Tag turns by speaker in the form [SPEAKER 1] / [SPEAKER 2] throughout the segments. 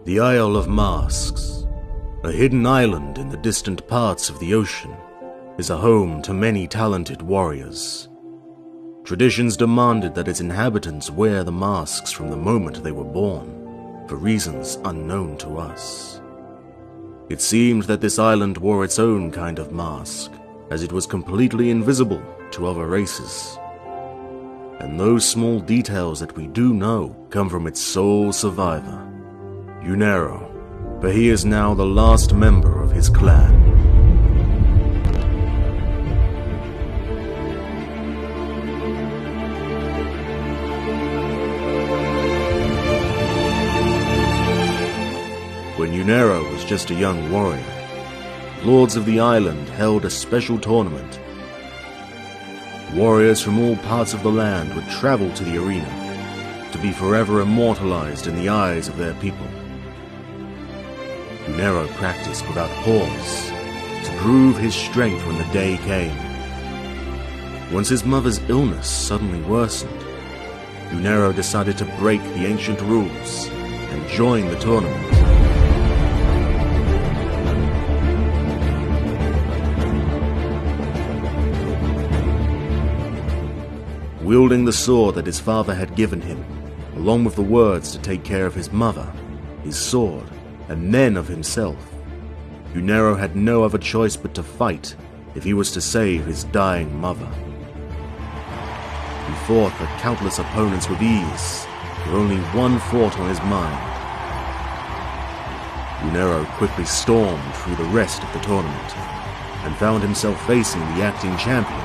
[SPEAKER 1] The Isle of Masks, a hidden island in the distant parts of the ocean, is a home to many talented warriors. Traditions demanded that its inhabitants wear the masks from the moment they were born, for reasons unknown to us. It seemed that this island wore its own kind of mask, as it was completely invisible to other races. And those small details that we do know come from its sole survivor, Unero, for he is now the last member of his clan. When Unero was just a young warrior, lords of the island held a special tournament. Warriors from all parts of the land would travel to the arena to be forever immortalized in the eyes of their people. Unero practiced without pause to prove his strength when the day came. Once his mother's illness suddenly worsened, Unero decided to break the ancient rules and join the tournament. Wielding the sword that his father had given him, along with the words to take care of his mother, his sword, and then of himself, Unero had no other choice but to fight if he was to save his dying mother. He fought the countless opponents with ease, with only one thought on his mind. Unero quickly stormed through the rest of the tournament, and found himself facing the acting champion.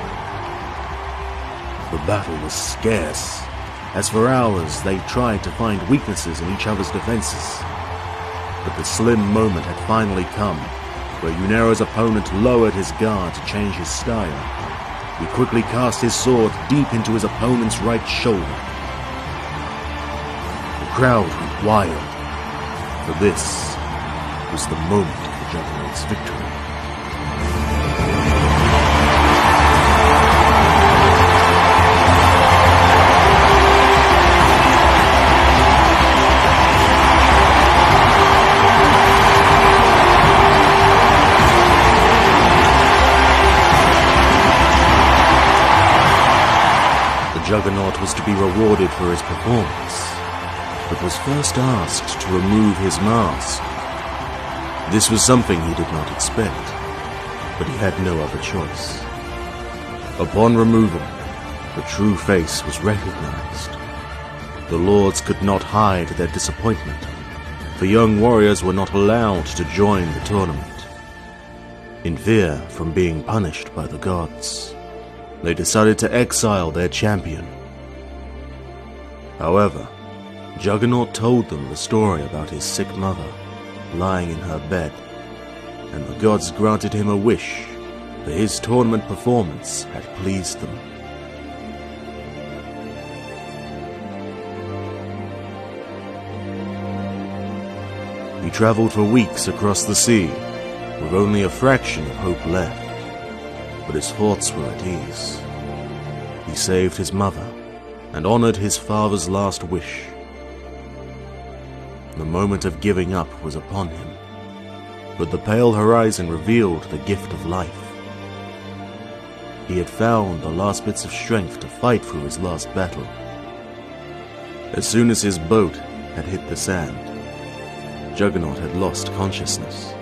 [SPEAKER 1] The battle was scarce, as for hours they tried to find weaknesses in each other's defenses. But the slim moment had finally come, where Unero's opponent lowered his guard to change his style. He quickly cast his sword deep into his opponent's right shoulder. The crowd went wild, for this was the moment of the Juggernaut's victory. Juggernaut was to be rewarded for his performance, but was first asked to remove his mask. This was something he did not expect, but he had no other choice. Upon removal, the true face was recognized. The lords could not hide their disappointment, for young warriors were not allowed to join the tournament. In fear from being punished by the gods, they decided to exile their champion. However, Juggernaut told them the story about his sick mother lying in her bed, and the gods granted him a wish, for his tournament performance had pleased them. He traveled for weeks across the sea, with only a fraction of hope left. But his thoughts were at ease. He saved his mother and honored his father's last wish. The moment of giving up was upon him, but the pale horizon revealed the gift of life. He had found the last bits of strength to fight through his last battle. As soon as his boat had hit the sand, Juggernaut had lost consciousness.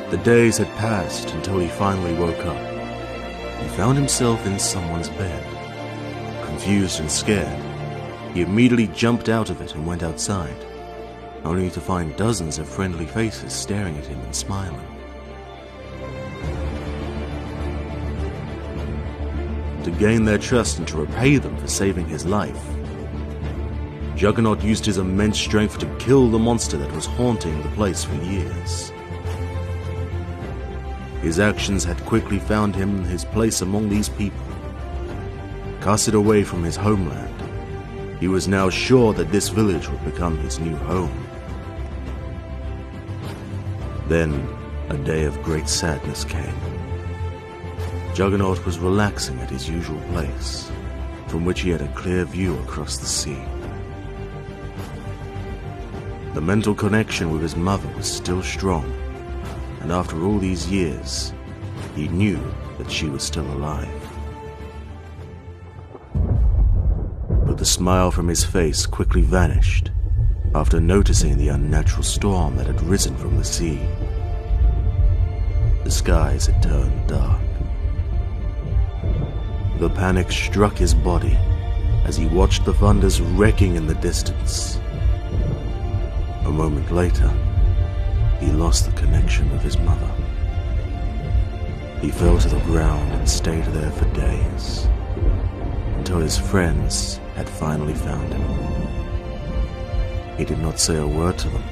[SPEAKER 1] The days had passed until he finally woke up. He found himself in someone's bed. Confused and scared, he immediately jumped out of it and went outside, only to find dozens of friendly faces staring at him and smiling. To gain their trust and to repay them for saving his life, Juggernaut used his immense strength to kill the monster that was haunting the place for years. His actions had quickly found him his place among these people. Casted away from his homeland, he was now sure that this village would become his new home. Then, a day of great sadness came. Juggernaut was relaxing at his usual place, from which he had a clear view across the sea. The mental connection with his mother was still strong, and after all these years, he knew that she was still alive. But the smile from his face quickly vanished after noticing the unnatural storm that had risen from the sea. The skies had turned dark. The panic struck his body as he watched the thunders wrecking in the distance. A moment later, he lost the connection with his mother. He fell to the ground and stayed there for days, until his friends had finally found him. He did not say a word to them.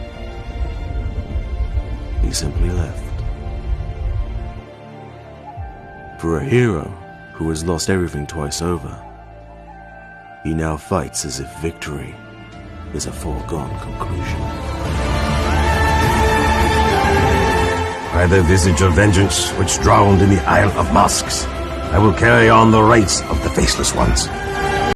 [SPEAKER 1] He simply left. For a hero who has lost everything twice over, he now fights as if victory is a foregone conclusion.
[SPEAKER 2] By the visage of vengeance which drowned in the Isle of Masks, I will carry on the rites of the Faceless Ones.